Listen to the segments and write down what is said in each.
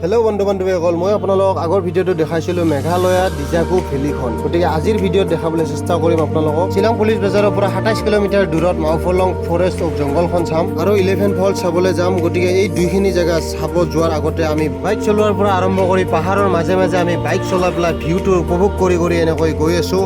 Hello' বন্ধু বান্ধৱীসকল, মই আপোনালোকক আগৰ ভিডিঅ'টো দেখাইছিলোঁ মেঘালয়া ডিজাকু ভেলীখন। গতিকে আজিৰ ভিডিঅ'ত দেখাবলৈ চেষ্টা কৰিম আপোনালোকক শ্বিলং পুলিচ বজাৰৰ পৰা 27 কিলোমিটাৰ দূৰত মাওফলং ফৰেষ্ট অফ জংগলখন চাম আৰু 11 ফল চাবলৈ যাম। গতিকে এই দুইখিনি জেগা চাব যোৱাৰ আগতে আমি বাইক চলোৱাৰ পৰা আৰম্ভ কৰি পাহাৰৰ মাজে মাজে আমি বাইক চলাই পেলাই ভিউটো উপভোগ কৰি এনেকৈ গৈ আছোঁ।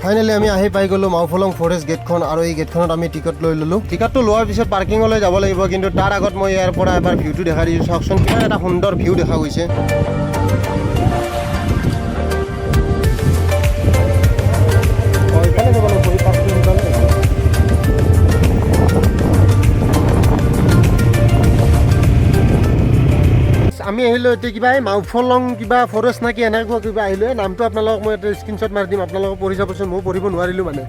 ফাইনেলি আমি আহি পাই গ'লো মাওফলং ফৰেষ্ট গেটখন আৰু এই গেটখনত আমি টিকট লৈ ল'লোঁ। টিকটটো লোৱাৰ পিছত পাৰ্কিঙলৈ যাব লাগিব, কিন্তু তাৰ আগত মই ইয়াৰ পৰা এবাৰ ভিউটো দেখাই দিছোঁ। চাওকচোন কিমান এটা সুন্দৰ ভিউ দেখা গৈছে। আমি আহিলোঁ এতিয়া কিবা এই মাওফলং কিবা ফৰেষ্ট নেকি এনেকুৱা কিবা আহিলোঁ। নামটো আপোনালোকক মই এটা স্ক্ৰীনশ্বট মাৰি দিম, আপোনালোকক পঢ়ি চাবচোন। ময়ো পঢ়িব নোৱাৰিলোঁ মানে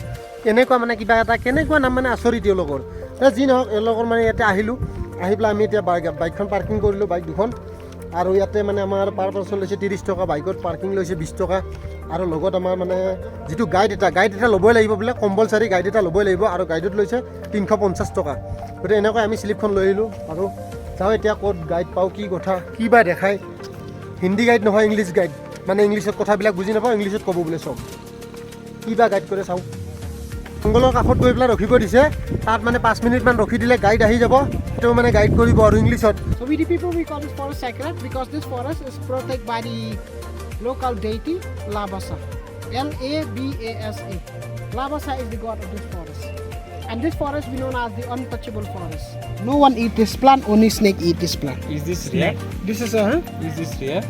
এনেকুৱা মানে কিবা এটা কেনেকুৱা নাম মানে আচৰিত তেওঁলোকৰ। যি নহওক এওঁলোকৰ মানে ইয়াতে আহিলোঁ। আহি পেলাই আমি এতিয়া বাইকখন পাৰ্কিং কৰিলোঁ, বাইক দুখন। আৰু ইয়াতে মানে আমাৰ পাৰ পাৰ্চন লৈছে 30 টকা, বাইকত পাৰ্কিং লৈছে 20 টকা। আৰু লগত আমাৰ মানে যিটো গাইড এটা ল'বই লাগিব বোলে, কম্পালচাৰী গাইড এটা ল'বই লাগিব। আৰু গাইডত লৈছে 350 টকা। গতিকে এনেকৈ আমি শ্লিপখন লৈ আহিলোঁ আৰু চাওঁ এতিয়া ক'ত গাইড পাওঁ, কি কথা, কি বা দেখায়। হিন্দী গাইড নহয়, ইংলিছ গাইড। মানে ইংলিছত কথাবিলাক বুজি নাপাওঁ, ইংলিছত ক'ব বোলে চব। কি বা গাইড কৰে চাওঁ। জংঘলৰ কাষত গৈ পেলাই ৰখিব দিছে। তাত মানে 5 মিনিটমান ৰখি দিলে গাইড আহি যাব, তেওঁ মানে গাইড কৰিব আৰু ইংলিছত। So we the people we call this forest sacred because this forest is protected by the local deity Labasa. Labasa. Labasa is the god of this forest. And this forest we known as the untouchable forest. No one eat this plant, only snake eat this plant. Is this rare? This is Is this rare?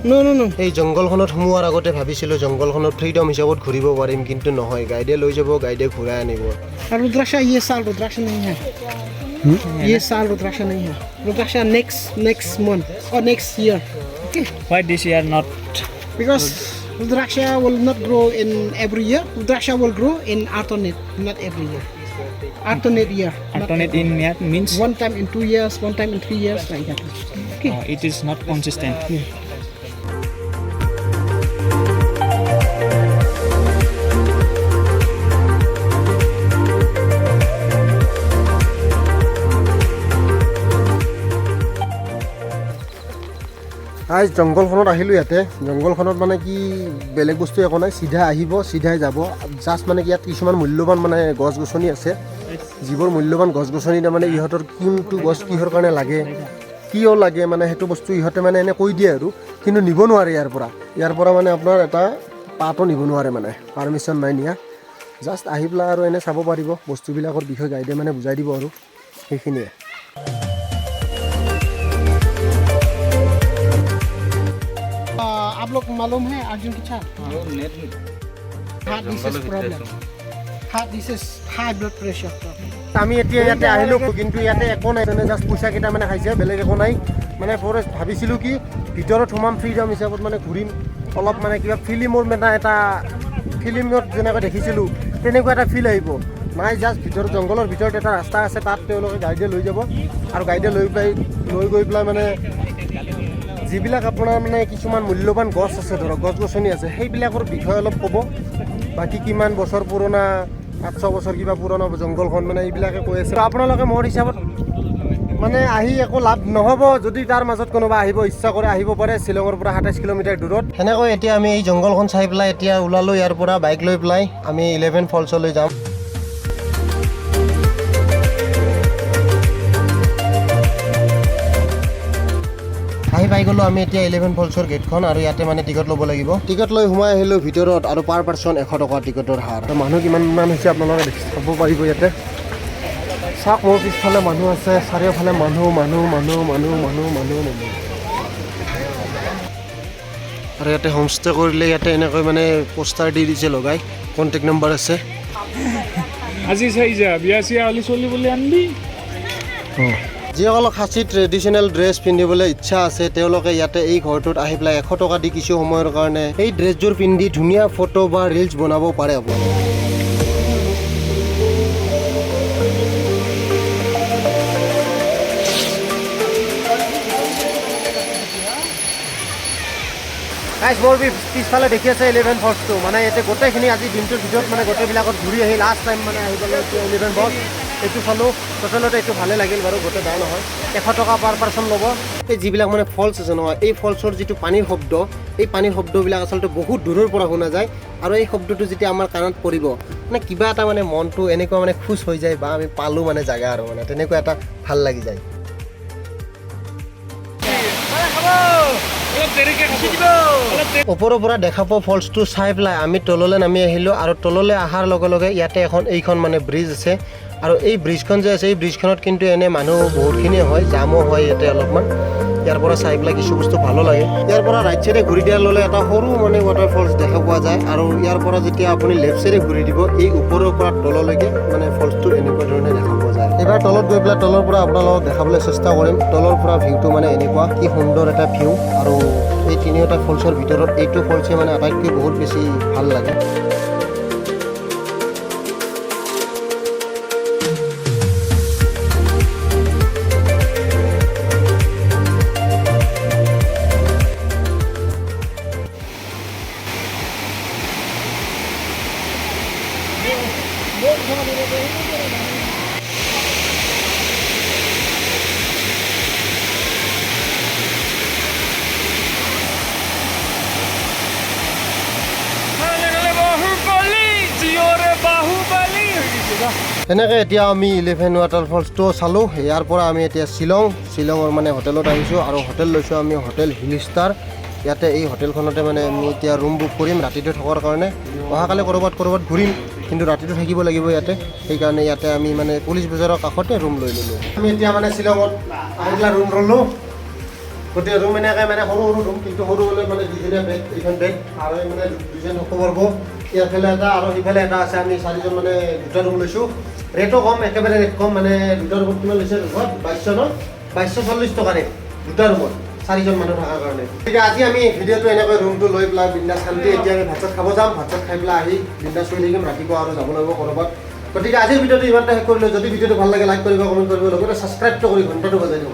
No. এই জংঘলখনত সোমোৱাৰ আগতে ভাবিছিলোঁ জংঘলখনত freedom হিচাপত ঘূৰিব পাৰিম, কিন্তু নহয়, গাইডে লৈ যাব, গাইডে ঘূৰাই আনিব। Rudraksha ये साल रुद्राक्ष नहीं है। ये साल रुद्राक्ष नहीं है। रुद्राक्ष next month or next year. Okay. Why this year not? Because Rudraksha will not grow in every year. Rudraksha will grow in alternate, not every year. Alternate year. not Alternate in year means one time in 2 years, one time in 3 years, like that. Okay. it is not consistent. আজ জংঘলখনত আহিলোঁ। ইয়াতে জংঘলখনত মানে কি বেলেগ বস্তু একো নাই, চিধা আহিব চিধাই যাব। জাষ্ট মানে কি ইয়াত কিছুমান মূল্যৱান মানে গছ গছনি আছে, যিবোৰ মূল্যৱান গছ গছনি তাৰমানে ইহঁতৰ কোনটো গছ কিহৰ কাৰণে লাগে, কিয় লাগে মানে সেইটো বস্তু ইহঁতে মানে এনে কৈ দিয়ে আৰু, কিন্তু নিব নোৱাৰে ইয়াৰ পৰা মানে আপোনাৰ এটা পাতো নিব নোৱাৰে, মানে পাৰ্মিশ্যন নাই নিয়া। জাষ্ট আহি পেলাই আৰু এনে চাব পাৰিব, বস্তুবিলাকৰ বিষয়ে গাইডে মানে বুজাই দিব আৰু সেইখিনিয়ে। आप लोग को मालूम है अर्जुन की छाप? Heart disease problem. Heart disease, high blood pressure problem. আমি এতিয়া ইয়াতে আহিলোঁ, কিন্তু ইয়াতে একো নাই, মানে জাষ্ট পইচা কেইটা মানে খাইছে, বেলেগ একো নাই। মানে ফৰেষ্ট ভাবিছিলোঁ কি ভিতৰত সোমাম, ফ্ৰীডম হিচাপত মানে ঘূৰিম, অলপ মানে কিবা ফিল্মৰ মানে এটা ফিল্মত যেনেকৈ দেখিছিলোঁ তেনেকুৱা এটা ফিল আহিব। নাই, জাষ্ট ভিতৰত জংঘলৰ ভিতৰত এটা ৰাস্তা আছে, তাত তেওঁলোকে গাইডে লৈ যাব আৰু গাইডে লৈ গৈ পেলাই মানে যিবিলাক আপোনাৰ মানে কিছুমান মূল্যৱান গছ আছে, ধৰক গছ গছনি আছে, সেইবিলাকৰ বিষয়ে অলপ ক'ব। বাকী কিমান বছৰ পুৰণা, 800 বছৰ কিবা পুৰণা জংঘলখন, মানে এইবিলাকে কৈ আছে। আপোনালোকে মোৰ হিচাপত মানে আহি একো লাভ নহ'ব। যদি তাৰ মাজত কোনোবা আহিব ইচ্ছা কৰে আহিব পাৰে, শ্বিলঙৰ পৰা 27 কিলোমিটাৰ দূৰত। সেনেকৈ এতিয়া আমি এই জংঘলখন চাই পেলাই এতিয়া ওলালোঁ ইয়াৰ পৰা বাইক লৈ পেলাই আমি 11 ফলছলৈ যাম। আহি পাই গ'লোঁ আমি এতিয়া 11 ফলছৰ গেটখন, আৰু ইয়াতে মানে টিকট ল'ব লাগিব। টিকট লৈ সোমাই আহিলোঁ ভিতৰত, আৰু পাৰ পাৰ্চন 100 টকা টিকটৰ হাৰ। মানুহ কিমান হৈছে আপোনালোকে চাব পাৰিব ইয়াতে। চাওক মোৰ পিছফালে মানুহ আছে, চাৰিওফালে মানুহ। আৰু ইয়াতে হোমষ্টে কৰিলে ইয়াতে এনেকৈ মানে পোষ্টাৰ দি দিছে লগাই, কণ্টেক্ট নম্বৰ আছে। আজি চাই যা বিয়া চিয়া হ'লে চলি বুলি আনবি। যিসকলক খাচী ট্ৰেডিশ্যনেল ড্ৰেছ পিন্ধিবলৈ ইচ্ছা আছে, তেওঁলোকে ইয়াতে এই ঘৰটোত আহি পেলাই 100 টকা দি কিছু সময়ৰ কাৰণে এই ড্ৰেছযোৰ পিন্ধি ধুনীয়া ফটো বা ৰিলছ বনাব পাৰে আপোনালোকে। গাইজ মোৰ পিছফালে দেখি আছে 11 ফলছটো মানে ইয়াতে গোটেইখিনি আজি দিনটোৰ ভিতৰত মানে গোটেইবিলাকত ঘূৰি আহি লাষ্ট টাইম মানে আহি পেলাই 11 ফলছ এইটো চালোঁ ট'টেলতে এইটো ভালে লাগিল বাৰু গোটেই বেয়া নহয় 100 টকা পাৰ পাৰ্চন ল'ব এই যিবিলাক মানে ফলছ আছে নহয় এই ফলছৰ যিটো পানীৰ শব্দ এই পানীৰ শব্দবিলাক আচলতে বহুত দূৰৰ পৰা শুনা যায় আৰু এই শব্দটো যেতিয়া আমাৰ কাণত পৰিব মানে কিবা এটা মানে মনটো এনেকুৱা মানে খুচ হৈ যায় বা আমি পালোঁ মানে জাগা আৰু মানে তেনেকুৱা এটা ভাল লাগি যায় ওপৰৰ পৰা দেখা পোৱা ফলছটো চাই পেলাই আমি তললৈ নামি আহিলোঁ আৰু তললৈ অহাৰ লগে লগে ইয়াতে এইখন মানে ব্ৰিজ আছে আৰু এই ব্ৰিজখন যে আছে এই ব্ৰিজখনত কিন্তু এনে মানুহ বহুতখিনি হয় জামো হয় ইয়াতে অলপমান ইয়াৰ পৰা চাই পেলাই কিছু বস্তু ভালো লাগে ইয়াৰ পৰা ৰাইট চাইডে ঘূৰি দিয়াৰ লগে এটা সৰু মানে ৱাটাৰ ফলছ দেখা পোৱা যায় আৰু ইয়াৰ পৰা যেতিয়া আপুনি লেফ্ট চাইডে ঘূৰি দিব এই ওপৰৰ পৰা তললৈকে মানে ফলছটো এনেকুৱা ধৰণে দেখা পোৱা যায় এবাৰ তলত গৈ পেলাই তলৰ পৰা আপোনালোকক দেখাবলৈ চেষ্টা কৰিম তলৰ পৰা ভিউটো মানে এনেকুৱা কি সুন্দৰ এটা ভিউ আৰু এই তিনিওটা ফলছৰ ভিতৰত এইটো ফলছে মানে আটাইতকৈ বহুত বেছি ভাল লাগে তেনেকৈ এতিয়া আমি 11 ৱাটাৰ ফলছটো চালোঁ ইয়াৰ পৰা আমি এতিয়া শ্বিলঙৰ মানে হোটেলত আহিছোঁ আৰু হোটেল লৈছোঁ আমি হোটেল হিল ষ্টাৰ ইয়াতে এই হোটেলখনতে মানে আমি এতিয়া ৰুম বুক কৰিম ৰাতিটো থকাৰ কাৰণে অহাকালি ক'ৰবাত ঘূৰিম কিন্তু ৰাতিটো থাকিব লাগিব ইয়াতে সেইকাৰণে ইয়াতে আমি মানে পুলিচ বজাৰৰ কাষতে ৰুম লৈ ল'লোঁ আমি এতিয়া মানে শ্বিলঙত আহি পেলাই ৰুম ল'লোঁ গোটেই ৰুম এনেকৈ মানে সৰু ৰুম কিন্তু সৰু হ'লে মানে দুজনীয়া বেড এইখন বেড আৰু মানে দুজন শুব পাৰিব ইয়াৰফালে এটা আৰু সিফালে এটা আছে আমি 4জন মানে দুটা ৰুম লৈছোঁ ৰেটো কম একেবাৰে ৰেট কম মানে দুটা ৰুমত কিমান লৈছে ৰুমত 2240 টকা ৰেট দুটা ৰুমত 4জন মানুহ থকাৰ কাৰণে গতিকে আজি আমি ভিডিঅ'টো এনেকৈ ৰুমটো লৈ পেলাই বিন্দাছ শান্তি এতিয়া আমি ভাত চাত খাব যাম ভাত চাত খাই পেলাই আহি বিন্দাছ শুই থাকিম ৰাতিপুৱা আৰু যাব লাগিব ক'ৰবাত গতিকে আজিৰ ভিডিঅ'টো ইমানটা শেষ কৰিলোঁ যদি ভিডিঅ'টো ভাল লাগে লাইক কৰিব কমেণ্ট কৰিব লগতে ছাবস্ক্ৰাইবটো কৰি ঘণ্টাটো বজাই দিব